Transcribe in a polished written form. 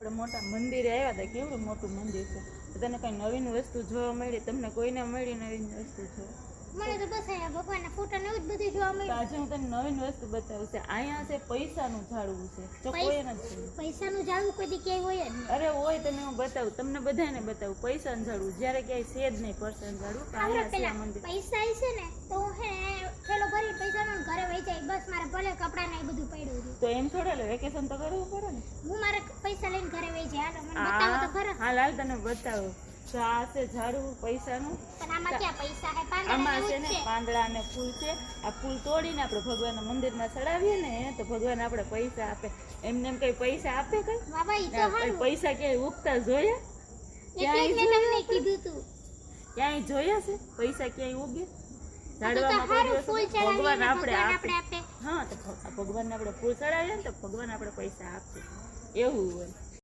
આપણે મોટા મંદિરે આવ્યા હતા, કેવડું મોટું મંદિર છે. તને કઈ નવીન વસ્તુ જોવા મળી? તમને કોઈને મળી નવીન વસ્તુ જોવા? મને તો બસ અહીંયા ભગવાનના ફોટા ને એવું જ બધું જોવા મળ્યું. આજે હું તને નવીન વસ્તુ બતાવું છે. અહીંયા છે પૈસાનું ઝાડવું છે, જો કોઈ નથી. પૈસાનું ઝાડવું કોઈ દી ક્યાંય હોય જ નહીં. અરે હોય, તને હું બતાવું, તમને બધાને બતાવું પૈસાનું ઝાડવું. જ્યારે ક્યાંય છે જ નહીં પૈસાનું ઝાડવું. અહીંયા છે મંદિર. પૈસા છે ને તો હું હે થેલો ભરી પૈસાનો ઘરે વહી જાય, બસ મારે ભલે કપડાં ને એ બધું પડ્યું છે. તો એમ થોડા લે, વેકેશન તો કરવું પડે ને. હું મારા પૈસા લઈને ઘરે વહી જાય. હાલો મને બતાવો તો ખરા. હા લાલ, તને બતાવો. તો આ છે ઝાડવું પૈસાનું. પણ આમાં ક્યાં પૈસા હે? આમાં છે ને પાંદડા અને ફૂલ છે. આ ફૂલ તોડીને આપણે ભગવાનના મંદિરમાં ચડાવીએ ને તો ભગવાન આપણે પૈસા આપે. એમને એમ કઈ પૈસા આપે કઈ? બાબા ઈ તો હારું. પૈસા ક્યાંય ઉગતા જોયા? એટલે જ મેં તમને કીધું તું. ક્યાંય જોયા છે પૈસા ક્યાંય ઉગે? ઝાડવામાં ભગવાન આપણે આપે. હા, તો ભગવાનને આપણે ફૂલ ચડાવીએ ને તો ભગવાન આપણે પૈસા આપે, એવું હોય.